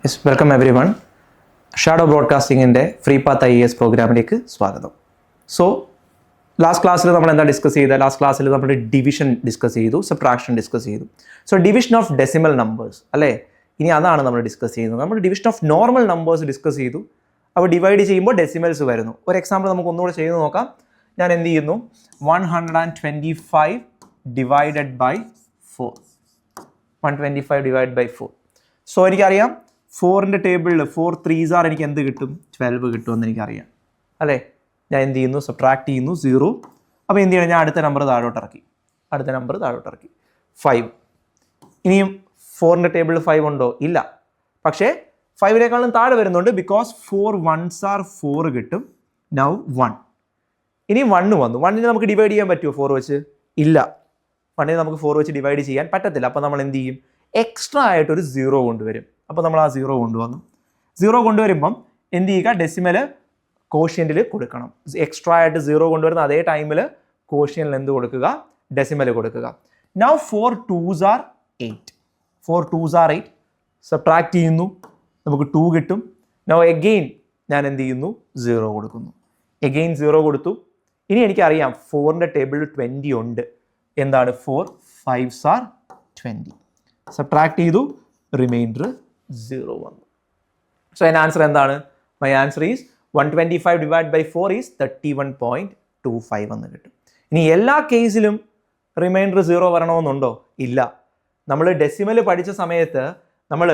Yes, welcome everyone. Shadow ബ്രോഡ്കാസ്റ്റിംഗിൻ്റെ free path IAS പ്രോഗ്രാമിലേക്ക് സ്വാഗതം. സോ ലാസ്റ്റ് ക്ലാസ്സിൽ നമ്മൾ എന്താ ഡിസ്കസ് ചെയ്തത്? ലാസ്റ്റ് ക്ലാസ്സിൽ നമ്മൾ ഡിവിഷൻ ഡിസ്കസ് ചെയ്തു, സബ്ട്രാക്ഷൻ ഡിസ്കസ് ചെയ്തു. So division of decimal numbers അല്ലേ, ഇനി അതാണ് നമ്മൾ ഡിസ്കസ് ചെയ്യുന്നത്. നമ്മൾ division of normal numbers discuss ചെയ്തു. അപ്പോൾ ഡിവൈഡ് ചെയ്യുമ്പോൾ ഡെസിമൽസ് വരുന്നു. ഒരു എക്സാമ്പിൾ നമുക്ക് ഒന്നുകൂടെ ചെയ്ത് നോക്കാം. ഞാൻ എന്ത് ചെയ്യുന്നു? 125 divided by 4. 125 divide by 4. So എനിക്കറിയാം 4ൻ്റെ ടേബിളിൽ 4 3s ആർ എനിക്ക് എന്ത് കിട്ടും? 12 കിട്ടുമെന്ന് എനിക്കറിയാം അല്ലേ. ഞാൻ എന്ത് ചെയ്യുന്നു? സബ്ട്രാക്ട് ചെയ്യുന്നു 0. അപ്പോൾ എന്ത് ചെയ്യണം? ഞാൻ അടുത്ത നമ്പർ താഴോട്ട് ഇറക്കി. 5. ഇനിയും 4ൻ്റെ ടേബിളിൽ 5 ഉണ്ടോ? ഇല്ല. പക്ഷേ 5നേക്കാളും താഴെ വരുന്നുണ്ട്. ബിക്കോസ് 4 1s ആർ 4 കിട്ടും. നൗ 1. ഇനി 1 വന്നു. 1നെ നമുക്ക് ഡിവൈഡ് ചെയ്യാൻ പറ്റുമോ 4 വെച്ച്? ഇല്ല. 1നെ നമുക്ക് 4 വെച്ച് ഡിവൈഡ് ചെയ്യാൻ പറ്റത്തില്ല. അപ്പോൾ നമ്മൾ എന്ത് ചെയ്യും? എക്സ്ട്രാ ആയിട്ടൊരു 0 കൊണ്ടുവരും. അപ്പോൾ നമ്മൾ ആ 0 കൊണ്ടുവന്നു. 0 കൊണ്ടുവരുമ്പം എന്ത് ചെയ്യുക? ഡെസിമൽ കോഷ്യൻറ്റിൽ കൊടുക്കണം. എക്സ്ട്രാ ആയിട്ട് 0 കൊണ്ടുവരുന്ന അതേ ടൈമിൽ കോഷ്യനിൽ എന്ത് കൊടുക്കുക? ഡെസിമൽ കൊടുക്കുക. Now 4 2s R 8. 4 2s R 8. Subtract ചെയ്യുന്നു, നമുക്ക് 2 കിട്ടും. നൗ എഗെയിൻ ഞാൻ എന്ത് ചെയ്യുന്നു? 0 കൊടുക്കുന്നു. എഗെയിൻ 0 കൊടുത്തു. ഇനി എനിക്കറിയാം 4ൻ്റെ ടേബിളിൽ 20 ഉണ്ട്. എന്താണ്? 4 5s ആർ 20. സബ്ട്രാക്ട് ചെയ്തു, റിമൈൻഡർ 0 വന്നു. സോ എൻ്റെ ആൻസർ എന്താണ്? My answer is 125 divide by 4 is 31.25 എന്ന് കിട്ടും. ഇനി എല്ലാ കേസിലും റിമൈൻഡർ 0 വരണമെന്നുണ്ടോ? ഇല്ല. നമ്മൾ ഡെസിമൽ പഠിച്ച സമയത്ത് നമ്മൾ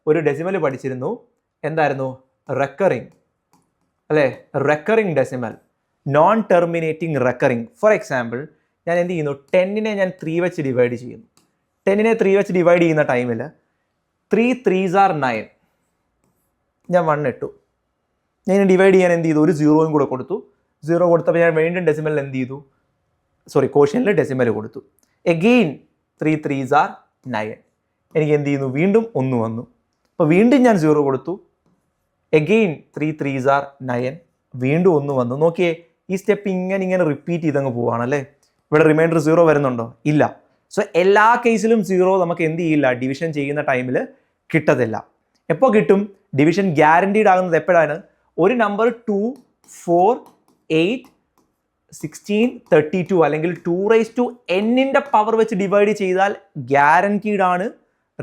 ഒരു ഡെസിമൽ പഠിച്ചിരുന്നു. എന്തായിരുന്നു? റെക്കറിങ് അല്ലേ? Recurring decimal, non terminating recurring. For example ഞാൻ എന്ത് ചെയ്യുന്നു? 10നെ ഞാൻ 3 വെച്ച് ഡിവൈഡ് ചെയ്യുന്നു. 10നെ 3 വെച്ച് ഡിവൈഡ് ചെയ്യുന്ന ടൈമിൽ 3 3s ആർ 9. ഞാൻ 1 ഇട്ടു. ഞാൻ ഡിവൈഡ് ചെയ്യാൻ എന്ത് ചെയ്തു? ഒരു 0യും കൂടെ കൊടുത്തു. 0 കൊടുത്തപ്പോൾ ഞാൻ വീണ്ടും ഡെസിമലിൽ എന്ത് ചെയ്തു? കോഷ്യനിൽ ഡെസിമൽ കൊടുത്തു. Again 3 3s are 9. എനിക്ക് എന്ത് ചെയ്യുന്നു? വീണ്ടും 1 വന്നു. അപ്പോൾ വീണ്ടും ഞാൻ 0 കൊടുത്തു. Again 3 3s are 9. വീണ്ടും 1 വന്നു. നോക്കിയേ, ഈ സ്റ്റെപ്പ് ഇങ്ങനെ റിപ്പീറ്റ് ചെയ്തങ്ങ് പോവാണല്ലേ. ഇവിടെ റിമൈൻഡർ 0 വരുന്നുണ്ടോ? ഇല്ല. സോ എല്ലാ കേസിലും 0 നമുക്ക് എന്ത് ചെയ്യില്ല? ഡിവിഷൻ ചെയ്യുന്ന ടൈമിൽ കിട്ടത്തില്ല. എപ്പോൾ കിട്ടും? ഡിവിഷൻ ഗ്യാരണ്ടീഡ് ആകുന്നത് എപ്പോഴാണ്? ഒരു നമ്പർ 2 4 8 16 32 അല്ലെങ്കിൽ 2n പവർ വെച്ച് ഡിവൈഡ് ചെയ്താൽ ഗ്യാരണ്ടീഡ് ആണ്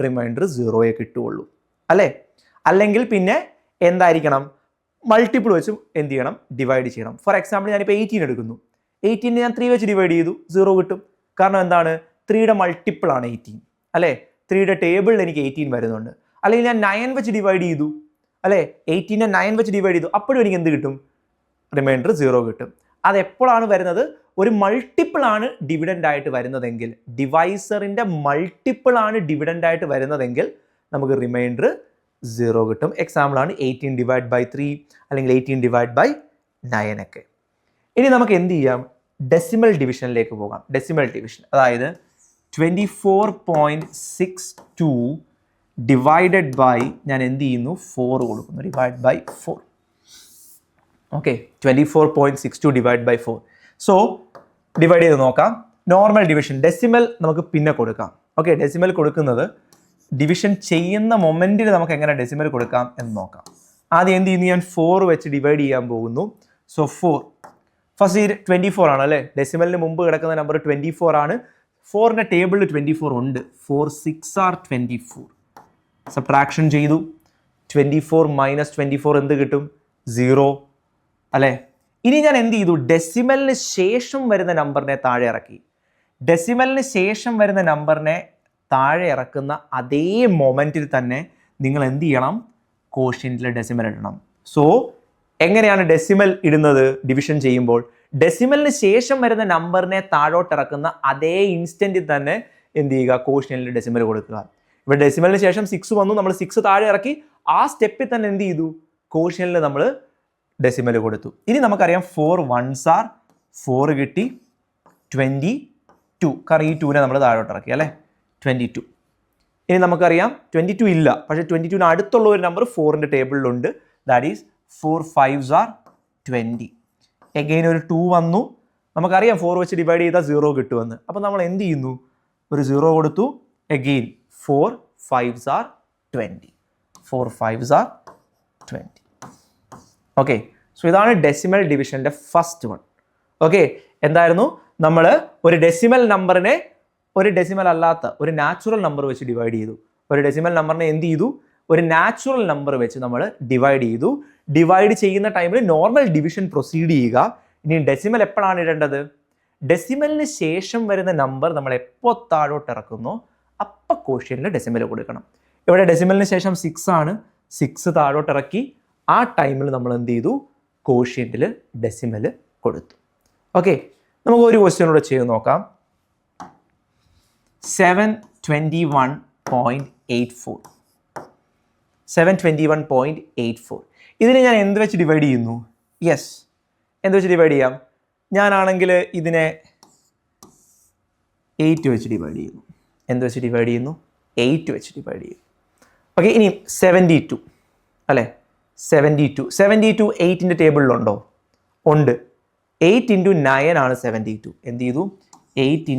റിമൈൻഡർ 0 കിട്ടുകയുള്ളൂ അല്ലേ. അല്ലെങ്കിൽ പിന്നെ എന്തായിരിക്കണം? മൾട്ടിപ്പിൾ വെച്ച് എന്ത് ചെയ്യണം? ഡിവൈഡ് ചെയ്യണം. ഫോർ എക്സാമ്പിൾ ഞാനിപ്പോൾ 18 എടുക്കുന്നു. 18 ഞാൻ 3 വെച്ച് ഡിവൈഡ് ചെയ്തു, 0 കിട്ടും. കാരണം എന്താണ്? 3യുടെ മൾട്ടിപ്പിൾ ആണ് 18 അല്ലേ. 3യുടെ ടേബിളിൽ എനിക്ക് 18 വരുന്നുണ്ട്. അല്ലെങ്കിൽ ഞാൻ 9 വെച്ച് ഡിവൈഡ് ചെയ്തു അല്ലേ. 18നെ 9 വെച്ച് ഡിവൈഡ് ചെയ്തു. അപ്പോഴും എനിക്ക് എന്ത് കിട്ടും? റിമൈൻഡർ 0 കിട്ടും. അത് എപ്പോഴാണ് വരുന്നത്? ഒരു മൾട്ടിപ്പിൾ ആണ് ഡിവിഡൻ്റ് ആയിട്ട് വരുന്നതെങ്കിൽ, ഡിവൈസറിൻ്റെ മൾട്ടിപ്പിൾ ആണ് ഡിവിഡൻ്റ് ആയിട്ട് വരുന്നതെങ്കിൽ നമുക്ക് റിമൈൻഡർ 0 കിട്ടും. എക്സാമ്പിൾ ആണ് 18 ഡിവൈഡ് ബൈ 3 അല്ലെങ്കിൽ 18 ഡിവൈഡ് ബൈ 9 ഒക്കെ. ഇനി നമുക്ക് എന്ത് ചെയ്യാം? ഡെസിമൽ ഡിവിഷനിലേക്ക് പോകാം. ഡെസിമൽ ഡിവിഷൻ അതായത് 24.62 ഡിവൈഡഡ് ബൈ ഞാൻ എന്ത് ചെയ്യുന്നു? 4 കൊടുക്കുന്നു. Divide by 4. Okay, 24.62 divide by 4. So divide ചെയ്ത് നോക്കാം. നോർമൽ ഡിവിഷൻ, ഡെസിമൽ നമുക്ക് പിന്നെ കൊടുക്കാം. ഓക്കെ, ഡെസിമൽ കൊടുക്കുന്നത് ഡിവിഷൻ ചെയ്യുന്ന മൊമെൻറ്റിൽ നമുക്ക് എങ്ങനെ ഡെസിമൽ കൊടുക്കാം എന്ന് നോക്കാം. ആദ്യം എന്ത് ചെയ്യുന്നു? ഞാൻ 4 വെച്ച് ഡിവൈഡ് ചെയ്യാൻ പോകുന്നു. സോ 4 ഫസ്റ്റ് 24 ആണ് അല്ലേ. ഡെസിമലിന് മുമ്പ് കിടക്കുന്ന നമ്പർ 24 ആണ്. 4ൻ്റെ ടേബിളിൽ 24 ഉണ്ട്. 4 6 ആർ 24. സബ്ട്രാക്ഷൻ ചെയ്തു. 24 മൈനസ് 24 എന്ത് കിട്ടും? 0 അല്ലേ. ഇനി ഞാൻ എന്ത് ചെയ്തു? ഡെസിമലിന് ശേഷം വരുന്ന നമ്പറിനെ താഴെ ഇറക്കി. ഡെസിമലിന് ശേഷം വരുന്ന നമ്പറിനെ താഴെ ഇറക്കുന്ന അതേ മൊമെൻറ്റിൽ തന്നെ നിങ്ങൾ എന്ത് ചെയ്യണം? കോഷ്യൻറ്റിൽ ഡെസിമൽ ഇടണം. സോ എങ്ങനെയാണ് ഡെസിമൽ ഇടുന്നത്? ഡിവിഷൻ ചെയ്യുമ്പോൾ ഡെസിമലിന് ശേഷം വരുന്ന നമ്പറിനെ താഴോട്ട് ഇറക്കുന്ന അതേ ഇൻസ്റ്റൻറ്റിൽ തന്നെ എന്ത് ചെയ്യുക? കോഷ്യനിൽ ഡെസിമൽ കൊടുക്കുക. ഇവിടെ ഡെസിമലിന് ശേഷം 6 വന്നു, നമ്മൾ 6 താഴെ ഇറക്കി. ആ സ്റ്റെപ്പിൽ തന്നെ എന്ത് ചെയ്തു? കോഷ്യനിൽ നമ്മൾ ഡെസിമൽ കൊടുത്തു. ഇനി നമുക്കറിയാം 4 1s ആർ 4 കിട്ടി. 22 കാരണം ഈ 2നെ നമ്മൾ താഴോട്ട് ഇറക്കി അല്ലേ. 22. ഇനി നമുക്കറിയാം 22 ഇല്ല, പക്ഷേ 22ന് അടുത്തുള്ള ഒരു നമ്പർ 4ൻ്റെ ടേബിളിലുണ്ട്. That is 4 5s are 20. Again ഒരു 2 വന്നു. നമുക്കറിയാം 4 വെച്ച് ഡിവൈഡ് ചെയ്താൽ 0 കിട്ടുമെന്ന്. അപ്പോൾ നമ്മൾ എന്ത് ചെയ്യുന്നു? ഒരു 0 കൊടുത്തു. Again 4 5s are 20. 4 5s are 20. Okay, so ഇതാണ് ഡെസിമൽ ഡിവിഷൻ്റെ ഫസ്റ്റ് വൺ. ഓക്കെ, എന്തായിരുന്നു? നമ്മൾ ഒരു ഡെസിമൽ നമ്പറിനെ ഒരു ഡെസിമൽ അല്ലാത്ത ഒരു നാച്ചുറൽ നമ്പർ വെച്ച് ഡിവൈഡ് ചെയ്തു. ഒരു ഡെസിമൽ നമ്പറിനെ എന്ത് ചെയ്തു? ഒരു നാച്ചുറൽ നമ്പർ വെച്ച് നമ്മൾ ഡിവൈഡ് ചെയ്തു. ഡിവൈഡ് ചെയ്യുന്ന ടൈമിൽ നോർമൽ ഡിവിഷൻ പ്രൊസീഡ് ചെയ്യുക. ഇനി ഡെസിമൽ എപ്പോഴാണ് ഇടേണ്ടത്? ഡെസിമലിന് ശേഷം വരുന്ന നമ്പർ നമ്മൾ എപ്പോൾ താഴോട്ട് ഇറക്കുന്നോ അപ്പോൾ കോഷ്യന്റിൽ ഡെസിമൽ കൊടുക്കണം. ഇവിടെ ഡെസിമലിന് ശേഷം 6 ആണ്. 6 താഴോട്ട് ഇറക്കി. ആ ടൈമിൽ നമ്മൾ എന്ത് ചെയ്തു? കോഷ്യന്റിൽ ഡെസിമൽ കൊടുത്തു. ഓക്കെ, നമുക്ക് ഒരു ക്വസ്റ്റ്യൻ കൂടെ ചെയ്ത് നോക്കാം. 721.84. 721.84. ഇതിനെ ഞാൻ എന്ത് വെച്ച് ഡിവൈഡ് ചെയ്യുന്നു? യെസ്, എന്ത് വെച്ച് ഡിവൈഡ് ചെയ്യാം? ഞാനാണെങ്കിൽ ഇതിനെ 8 വെച്ച് ഡിവൈഡ് ചെയ്യുന്നു. എന്ത് വെച്ച് ഡിവൈഡ് ചെയ്യുന്നു? 8 വെച്ച് ഡിവൈഡ് ചെയ്യുന്നു. ഓക്കെ, ഇനി 72 അല്ലേ? 72 8ൻ്റെ ടേബിളിലുണ്ടോ? ഉണ്ട്. 8 × 9 ആണ് 72. എന്ത് ചെയ്തു? 8 ×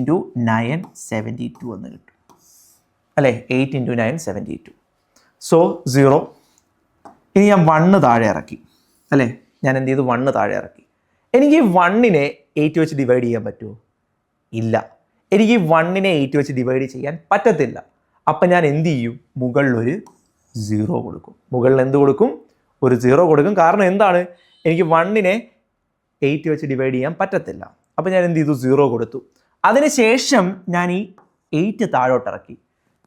9 72 എന്ന് കിട്ടും അല്ലേ? 8 × 9 72. സോ 0. ഇനി ഞാൻ 1 താഴെ ഇറക്കി അല്ലേ? ഞാൻ എന്ത് ചെയ്തു? 1 താഴെ ഇറക്കി. എനിക്ക് 1നെ 8 വെച്ച് ഡിവൈഡ് ചെയ്യാൻ പറ്റുമോ? ഇല്ല. എനിക്ക് 1നെ 8 വെച്ച് ഡിവൈഡ് ചെയ്യാൻ പറ്റത്തില്ല. അപ്പം ഞാൻ എന്ത് ചെയ്യും? മുകളിലൊരു 0 കൊടുക്കും. മുകളിൽ എന്ത് കൊടുക്കും? ഒരു 0 കൊടുക്കും. കാരണം എന്താണ്? എനിക്ക് 1നെ 8 വെച്ച് ഡിവൈഡ് ചെയ്യാൻ പറ്റത്തില്ല. അപ്പം ഞാൻ എന്ത് ചെയ്തു? 0 കൊടുത്തു. അതിനുശേഷം ഞാൻ ഈ 8 താഴോട്ട് ഇറക്കി.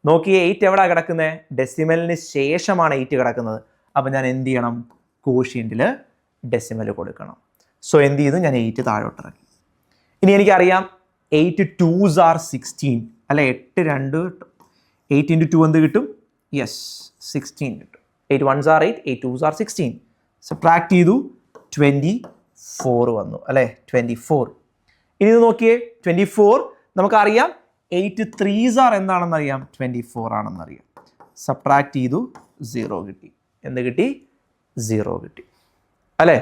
നോക്കിയേ, 8 എവിടെ കിടക്കുന്നത്? ഡെസിമലിന് ശേഷമാണ് 8 കിടക്കുന്നത്. അപ്പം ഞാൻ എന്ത് ചെയ്യണം? കോഷ്യന്റിൽ ഡെസിമൽ കൊടുക്കണം. സോ എന്ത് ചെയ്തു? ഞാൻ 8 താഴോട്ട് ഇറക്കി. ഇനി എനിക്കറിയാം 8 2s are 16 അല്ലെ? 8 2 കിട്ടും. 8 × 2 എന്ത് കിട്ടും? യെസ്, 16 കിട്ടും. 8 1s are 8, 8 2s are 16. Subtract ചെയ്തു, 24 വന്നു അല്ലേ? 24. ഇനി ഇത് നോക്കിയേ, 24 നമുക്കറിയാം 8 3s are എന്താണെന്നറിയാം? 24 ആണെന്നറിയാം. സബ്ട്രാക്ട് ചെയ്തു, 0 കിട്ടി. എന്ത് കിട്ടി? 0 കിട്ടി അല്ലേ?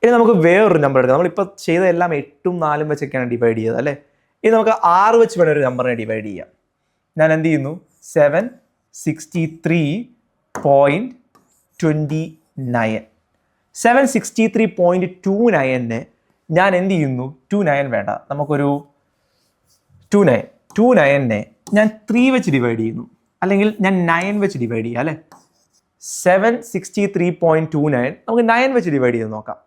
ഇനി നമുക്ക് വേറൊരു നമ്പർ എടുക്കാം. നമ്മളിപ്പോൾ ചെയ്തതെല്ലാം 8ഉം 4ഉം വെച്ചൊക്കെയാണ് ഡിവൈഡ് ചെയ്തത് അല്ലേ? ഇനി നമുക്ക് 6 വെച്ച് വേണം ഒരു നമ്പറിനെ ഡിവൈഡ് ചെയ്യാം. ഞാൻ എന്ത് ചെയ്യുന്നു? 763.29. 763.29നെ ഞാൻ എന്ത് ചെയ്യുന്നു? 29 വേണ്ട, നമുക്കൊരു 29നെ ഞാൻ 3 വെച്ച് ഡിവൈഡ് ചെയ്യുന്നു. അല്ലെങ്കിൽ ഞാൻ 9 വെച്ച് ഡിവൈഡ് ചെയ്യാം അല്ലേ? 763.29 നമുക്ക് 9 വെച്ച് ഡിവൈഡ് ചെയ്ത് നോക്കാം.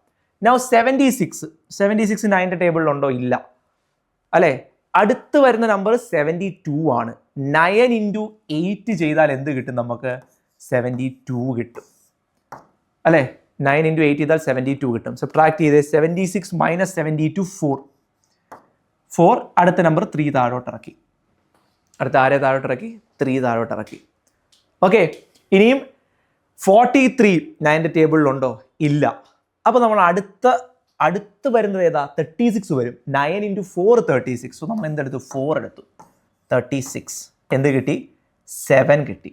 നൗ 76 9ൻ്റെ ടേബിളിലുണ്ടോ? ഇല്ല അല്ലേ? അടുത്ത് വരുന്ന നമ്പർ 72 ആണ്. 9 × 8 ചെയ്താൽ എന്ത് കിട്ടും? നമുക്ക് 72 കിട്ടും അല്ലേ? 9 × 8 ചെയ്താൽ 72 കിട്ടും. സബ്ട്രാക്ട് ചെയ്ത് 76 - 72 4. അടുത്ത നമ്പർ 3 താഴോട്ട് ഇറക്കി. അടുത്ത ആരെ താഴോട്ട് ഇറക്കി? 3 താഴോട്ട് ഇറക്കി. ഓക്കെ, ഇനിയും 43 9ൻ്റെ ടേബിളിലുണ്ടോ? ഇല്ല. അപ്പോൾ നമ്മൾ അടുത്ത് വരുന്നത് ഏതാ? 36 വരും. 9 × 4 36. സോ നമ്മൾ എന്തെടുത്തു? 4 എടുത്തു. 36 എന്ത് കിട്ടി? 7 കിട്ടി.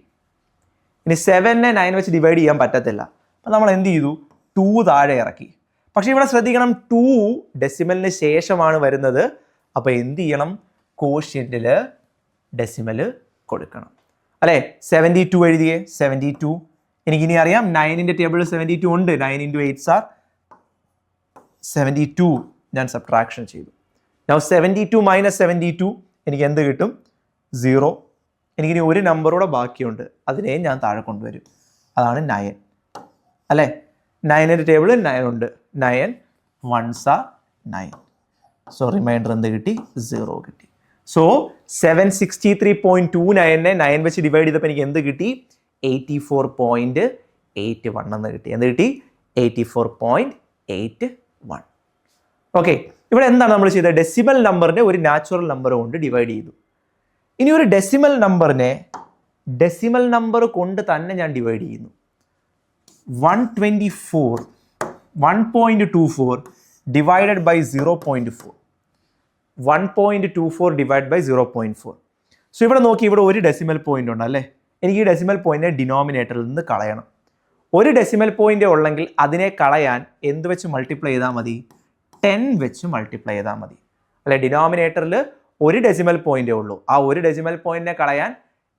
ഇനി 7നെ 9 വെച്ച് ഡിവൈഡ് ചെയ്യാൻ പറ്റത്തില്ല. അപ്പം നമ്മൾ എന്ത് ചെയ്തു? 2 താഴെ ഇറക്കി. പക്ഷേ ഇവിടെ ശ്രദ്ധിക്കണം, 2 ഡെസിമലിന് ശേഷമാണ് വരുന്നത്. അപ്പോൾ എന്ത് ചെയ്യണം? കോഷ്യന്റിൽ ഡെസിമൽ കൊടുക്കണം അല്ലേ? 72 എഴുതിയേ, 72. എനിക്കിനി അറിയാം 9ൻ്റെ ടേബിളിൽ 72 ഉണ്ട്. 9 × 8s are 72. ഞാൻ സബ്ട്രാക്ഷൻ ചെയ്തു. നൗ 72 - 72 എനിക്ക് എന്ത് കിട്ടും? 0. എനിക്കിനി ഒരു നമ്പറൂടെ ബാക്കിയുണ്ട്, അതിനെ ഞാൻ താഴെ കൊണ്ടുവരും. അതാണ് 9 അല്ലേ? 9ൻ്റെ ടേബിളിൽ 9 ഉണ്ട്. 9 1s are 9. സോ റിമൈൻഡർ എന്ത് കിട്ടി? 0 കിട്ടി. സോ 763.29നെ 9 വെച്ച് ഡിവൈഡ് ചെയ്തപ്പോൾ എനിക്ക് എന്ത് കിട്ടി? 84.81 എന്ന് കിട്ടി. എന്ത് കിട്ടി? 84.81. ഓക്കെ, ഇവിടെ എന്താണ് നമ്മൾ ചെയ്തത്? ഡെസിമൽ നമ്പറിനെ ഒരു നാച്ചുറൽ നമ്പർ കൊണ്ട് ഡിവൈഡ് ചെയ്തു. ഇനി ഒരു ഡെസിമൽ നമ്പറിനെ ഡെസിമൽ നമ്പർ കൊണ്ട് തന്നെ ഞാൻ ഡിവൈഡ് ചെയ്യുന്നു. 1.24 divided by 0.4. 1.24 divide by 0.4. So ഇവിടെ നോക്കി, ഇവിടെ ഒരു ഡെസിമൽ പോയിന്റ് ഉണ്ട് അല്ലേ? എനിക്ക് ഈ ഡെസിമൽ പോയിന്റിനെ ഡിനോമിനേറ്ററിൽ നിന്ന് കളയണം. ഒരു ഡെസിമൽ പോയിന്റ് ഉള്ളെങ്കിൽ അതിനെ കളയാൻ എന്ത് വെച്ച് മൾട്ടിപ്ലൈ ചെയ്താൽ മതി? 10 വെച്ച് മൾട്ടിപ്ലൈ ചെയ്താൽ മതി അല്ലെ? ഡിനോമിനേറ്ററിൽ ഒരു ഡെസിമൽ പോയിന്റേ ഉള്ളൂ. ആ ഒരു ഡെസിമൽ പോയിന്റിനെ കളയാൻ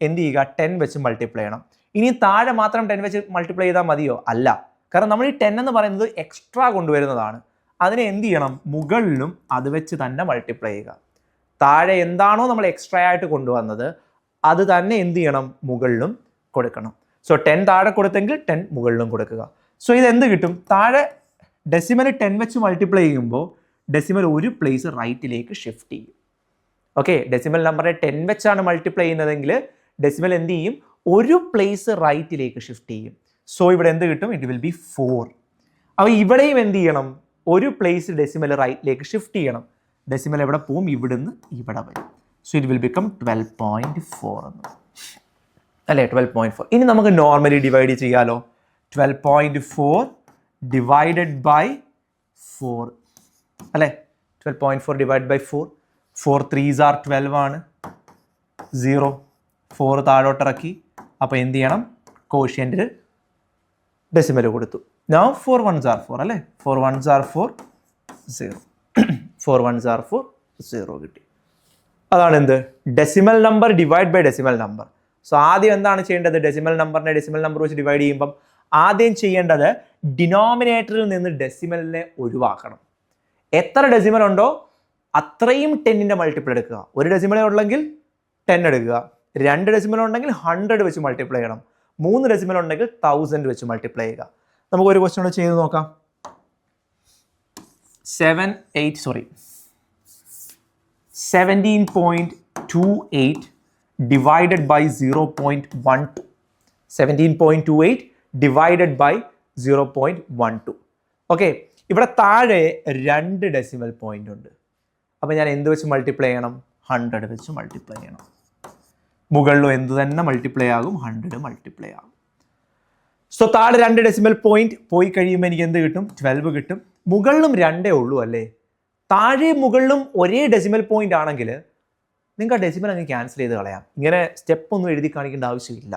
എന്ത് ചെയ്യുക? 10 വെച്ച് മൾട്ടിപ്ലൈ ചെയ്യണം. ഇനി താഴെ മാത്രം 10 വെച്ച് മൾട്ടിപ്ലൈ ചെയ്താൽ മതിയോ? അല്ല. കാരണം നമ്മൾ ഈ 10 എന്ന് പറയുന്നത് എക്സ്ട്രാ കൊണ്ടുവരുന്നതാണ്. അതിനെ എന്ത് ചെയ്യണം? മുകളിലും അത് വെച്ച് തന്നെ മൾട്ടിപ്ലൈ ചെയ്യുക. താഴെ എന്താണോ നമ്മൾ എക്സ്ട്രാ ആയിട്ട് കൊണ്ടുവന്നത് അത് തന്നെ എന്ത് ചെയ്യണം? മുകളിലും കൊടുക്കണം. സോ 10 താഴെ കൊടുത്തെങ്കിൽ 10 മുകളിലും കൊടുക്കുക. സോ ഇത് എന്ത് കിട്ടും? താഴെ ഡെസിമൽ 10 വെച്ച് മൾട്ടിപ്ലൈ ചെയ്യുമ്പോൾ ഡെസിമൽ ഒരു പ്ലേസ് റൈറ്റിലേക്ക് ഷിഫ്റ്റ് ചെയ്യും. ഓക്കെ, ഡെസിമൽ നമ്പറെ 10 വെച്ചാണ് മൾട്ടിപ്ലൈ ചെയ്യുന്നതെങ്കിൽ ഡെസിമൽ എന്ത് ചെയ്യും? ഒരു പ്ലേസ് റൈറ്റിലേക്ക് ഷിഫ്റ്റ് ചെയ്യും. സോ ഇവിടെ എന്ത് കിട്ടും? It will be 4. അപ്പോൾ ഇവിടെയും എന്ത് ചെയ്യണം? ഒരു പ്ലേസ് ഡെസിമൽ റൈറ്റിലേക്ക് ഷിഫ്റ്റ് ചെയ്യണം. ഡെസിമൽ എവിടെ പോവും? ഇവിടുന്ന് ഇവിടെ വരും. സോ ഇറ്റ് വിൽ ബിക്കം 12.4 എന്ന് അല്ലേ? 12.4. ഇനി നമുക്ക് നോർമലി ഡിവൈഡ് ചെയ്യാലോ. 12.4 ഡിവൈഡഡ് ബൈ 4 അല്ലേ? 12.4 ഡിവൈഡ് ബൈ 4. 4 3s are 12 ആണ്. 0 4 താഴോട്ടിറക്കി. അപ്പോൾ എന്ത് ചെയ്യണം? കോഷ്യൻ്റ് ഡെസിമൽ കൊടുത്തു. Now 4 1s are 4 അല്ലേ? 4 1s are 4 0. 4 1s are 4 0 കിട്ടി. അതാണ് എന്ത്? Decimal number divide by decimal number. So ആദ്യം എന്താണ് ചെയ്യേണ്ടത്? ഡെസിമൽ നമ്പറിനെ ഡെസിമൽ നമ്പർ വെച്ച് ഡിവൈഡ് ചെയ്യുമ്പം ആദ്യം ചെയ്യേണ്ടത് ഡിനോമിനേറ്ററിൽ നിന്ന് ഡെസിമലിനെ ഒഴിവാക്കണം. എത്ര ഡെസിമൽ ഉണ്ടോ അത്രയും 10ന്റെ മൾട്ടിപ്പിൾ എടുക്കുക. ഒരു ഡെസിമലേ ഉള്ളെങ്കിൽ 10 എടുക്കുക. 2 ഡെസിമൽ ഉണ്ടെങ്കിൽ 100 വെച്ച് മൾട്ടിപ്ലൈ ചെയ്യണം. 3 ഡെസിമൽ ഉണ്ടെങ്കിൽ 1000 വെച്ച് മൾട്ടിപ്ലൈ ചെയ്യുക. നമുക്ക് ഒരു ക്വസ്റ്റ്യൻ കൂടെ ചെയ്ത് നോക്കാം. 17.28 divided by 0.12. 17.28 divided by 0.12. Okay, ഇവിടെ താഴെ 2 ഡെസിമൽ പോയിന്റ് ഉണ്ട്. അപ്പോൾ ഞാൻ എന്ത് വെച്ച് മൾട്ടിപ്ലൈ ചെയ്യണം? 100 വെച്ച് മൾട്ടിപ്ലൈ ചെയ്യണം. മുകളിലും എന്ത് തന്നെ മൾട്ടിപ്ലൈ ആകും? 100 മൾട്ടിപ്ലൈ ആകും. സോ താഴെ 2 ഡെസിമൽ പോയിന്റ് പോയി കഴിയുമ്പോൾ എനിക്ക് എന്ത് കിട്ടും? 12 കിട്ടും. മുകളിലും 2 ഉള്ളൂ അല്ലേ? താഴെ മുകളിലും ഒരേ ഡെസിമൽ പോയിന്റ് ആണെങ്കിൽ നിങ്ങൾക്ക് ആ ഡെസിമൽ അങ്ങ് ക്യാൻസൽ ചെയ്ത് കളയാം. ഇങ്ങനെ സ്റ്റെപ്പ് ഒന്നും എഴുതി കാണിക്കേണ്ട ആവശ്യമില്ല.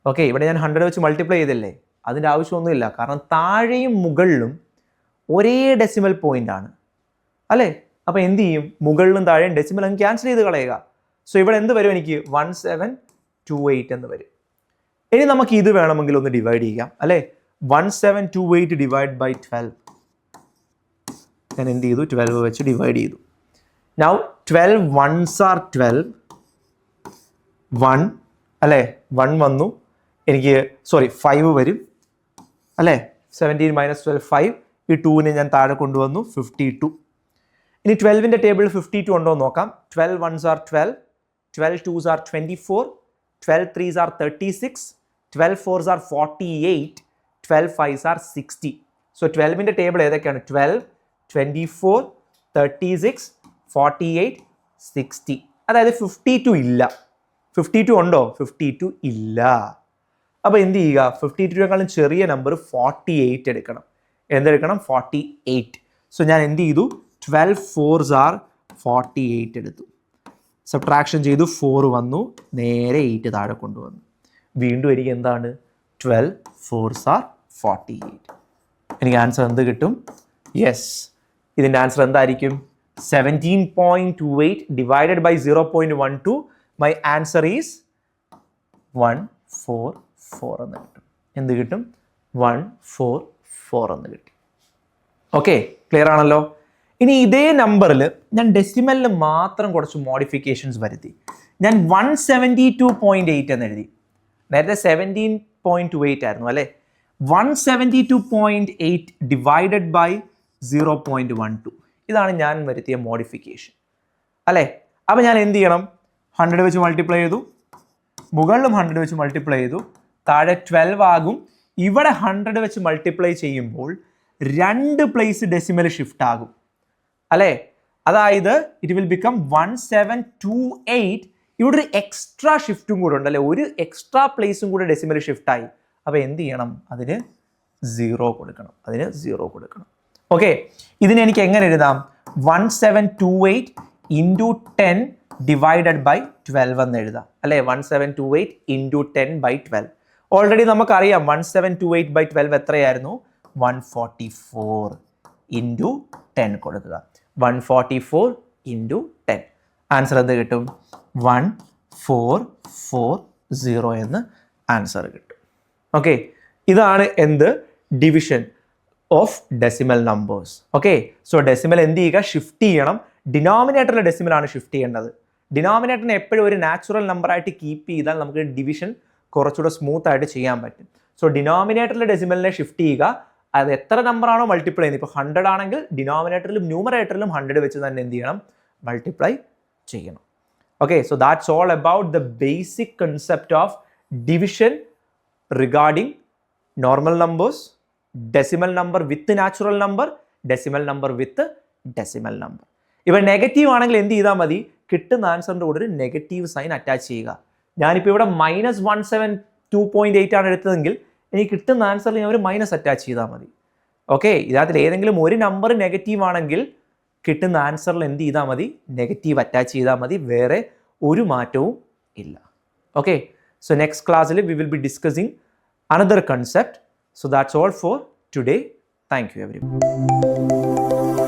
ഓക്കെ, ഇവിടെ ഞാൻ 100 വെച്ച് മൾട്ടിപ്ലൈ ചെയ്തല്ലേ, അതിൻ്റെ ആവശ്യമൊന്നുമില്ല. കാരണം താഴെയും മുകളിലും ഒരേ ഡെസിമൽ പോയിന്റ് ആണ് അല്ലേ? അപ്പോൾ എന്ത് ചെയ്യും? മുകളിലും താഴെയും ഡെസിമൽ അങ്ങ് ക്യാൻസൽ ചെയ്ത് കളയുക. സോ ഇവിടെ എന്ത് വരും? എനിക്ക് 1728 എന്ന് വരും. ഇനി നമുക്ക് ഇത് വേണമെങ്കിൽ ഒന്ന് ഡിവൈഡ് ചെയ്യാം അല്ലേ? 1728 ഡിവൈഡ് ബൈ 12. ഞാൻ എന്ത് ചെയ്തു? 12 വെച്ച് ഡിവൈഡ് ചെയ്തു. Now 12 1s are 12. 1 അല്ലേ? 1 വന്നു. എനിക്ക് 5 വരും അല്ലേ? 17 - 12 5. ഈ 2നെ ഞാൻ താഴെ കൊണ്ടുവന്നു. 52. ഇനി 12ന്റെ ടേബിൾ 52 ഉണ്ടോ എന്ന് നോക്കാം. 12 1s are 12. 12 2s are 24. 12 3s are 36. 12 4s are 48. 12 5s are 60. So 12ന്റെ table ഏതൊക്കെയാണ്? 12 24 36 48 60. അതായത് 52 ഇല്ല. 52 ഉണ്ടോ? 52 ഇല്ല. അപ്പോൾ എന്ത് ചെയ്യുക? 52നെക്കാളും ചെറിയ നമ്പർ 48 എടുക്കണം. എന്തെടുക്കണം? 48. സോ ഞാൻ എന്ത് ചെയ്തു? 12 4s are 48 എടുത്തു. സബ്ട്രാക്ഷൻ ചെയ്തു. 4 വന്നു. നേരെ 8 താഴെ കൊണ്ടുവന്നു. വീണ്ടും എനിക്ക് എന്താണ്? 12 4s are 48. എനിക്ക് ആൻസർ എന്ത് കിട്ടും? യെസ്, ഇതിൻ്റെ ആൻസർ എന്തായിരിക്കും? 17.28 divided by 0.12. My answer is 144 എന്ന് കിട്ടും. എന്ത് കിട്ടും? 144 എന്ന് കിട്ടി. ഓക്കെ, ക്ലിയർ ആണല്ലോ? ഇനി ഇതേ നമ്പറിൽ ഞാൻ ഡെസിമലിൽ മാത്രം കുറച്ച് മോഡിഫിക്കേഷൻസ് വരുത്തി. ഞാൻ 172.8 എന്ന് എഴുതി. നേരത്തെ 17.28 ആയിരുന്നു അല്ലേ? 172.8 ഡിവൈഡഡ് ബൈ 0.12. ഇതാണ് ഞാൻ വരുത്തിയ മോഡിഫിക്കേഷൻ അല്ലേ? അപ്പോൾ ഞാൻ എന്ത് ചെയ്യണം? 100 വെച്ച് മൾട്ടിപ്ലൈ ചെയ്തു. മുകളിലും 100 വെച്ച് മൾട്ടിപ്ലൈ ചെയ്തു. താഴെ 12 ആകും. ഇവിടെ 100 വെച്ച് മൾട്ടിപ്ലൈ ചെയ്യുമ്പോൾ 2 പ്ലേസ് ഡെസിമൽ ഷിഫ്റ്റ് ആകും അല്ലേ? അതായത് ഇറ്റ് വിൽ ബിക്കം 1728. ഇവിടെ ഒരു എക്സ്ട്രാ ഷിഫ്റ്റും കൂടെ ഉണ്ട് അല്ലേ? ഒരു എക്സ്ട്രാ പ്ലേസും കൂടെ ഡെസിമൽ ഷിഫ്റ്റ് ആയി. അപ്പോൾ എന്ത് ചെയ്യണം? അതിന് 0 കൊടുക്കണം. ഓക്കെ, ഇതിനെ എനിക്ക് എങ്ങനെ എഴുതാം? 1728 ഇൻറ്റു 10 ഡിവൈഡഡ് ബൈ 12 എന്ന് എഴുതാം അല്ലേ? 1728 ഇൻറ്റു 10 ബൈ 12. ഓൾറെഡി നമുക്കറിയാം 1728 ബൈ 12 എത്രയായിരുന്നു? 144 ഇൻറ്റു 10 കൊടുക്കുക. 144 ഇൻറ്റു 10. ആൻസർ എന്ത് കിട്ടും? 1440 എന്ന് ആൻസർ കിട്ടും. ഓക്കെ, ഇതാണ് എന്ത് division of decimal numbers. Okay, so decimal എന്ത് ചെയ്യുക, ഷിഫ്റ്റ് ചെയ്യണം. ഡിനോമിനേറ്ററിലെ ഡെസിമലാണ് ഷിഫ്റ്റ് ചെയ്യേണ്ടത്. ഡിനോമിനേറ്ററിനെ എപ്പോഴും ഒരു നാച്ചുറൽ നമ്പറായിട്ട് കീപ്പ് ചെയ്താൽ നമുക്ക് ഡിവിഷൻ കുറച്ചുകൂടെ സ്മൂത്ത് ആയിട്ട് ചെയ്യാൻ പറ്റും. സോ ഡിനോമിനേറ്ററിലെ ഡെസിമലിനെ ഷിഫ്റ്റ് ചെയ്യുക. അത് എത്ര നമ്പർ ആണോ മൾട്ടിപ്ലൈ ചെയ്യുന്നത്, ഇപ്പോൾ 100 ആണെങ്കിൽ ഡിനോമിനേറ്ററിലും ന്യൂമറേറ്ററിലും 100 വെച്ച് തന്നെ എന്ത് ചെയ്യണം, മൾട്ടിപ്ലൈ ചെയ്യണം. Okay, so that's all about the basic concept of division regarding normal numbers, decimal number with natural number, decimal number with decimal number. ഇവ നെഗറ്റീവ് ആണെങ്കിൽ എന്ത് ചെയ്താൽ മതി, കിട്ടുന്ന ആൻസറിൻ്റെ കൂടെ ഒരു നെഗറ്റീവ് സൈൻ അറ്റാച്ച് ചെയ്യുക. ഞാനിപ്പോൾ ഇവിടെ -172.8 ആണ് എടുത്തതെങ്കിൽ എനിക്ക് കിട്ടുന്ന ആൻസറിൽ ഞാൻ ഒരു മൈനസ് അറ്റാച്ച് ചെയ്താൽ മതി. ഓക്കെ, ഇതിനകത്തിൽ ഏതെങ്കിലും ഒരു നമ്പർ നെഗറ്റീവ് ആണെങ്കിൽ കിട്ടുന്ന ആൻസറിൽ എന്ത് ചെയ്താൽ മതി, നെഗറ്റീവ് അറ്റാച്ച് ചെയ്താൽ മതി, വേറെ ഒരു മാറ്റവും ഇല്ല. ഓക്കെ, സോ നെക്സ്റ്റ് ക്ലാസ്സിൽ we will be discussing another concept. So that's all for today. Thank you everyone.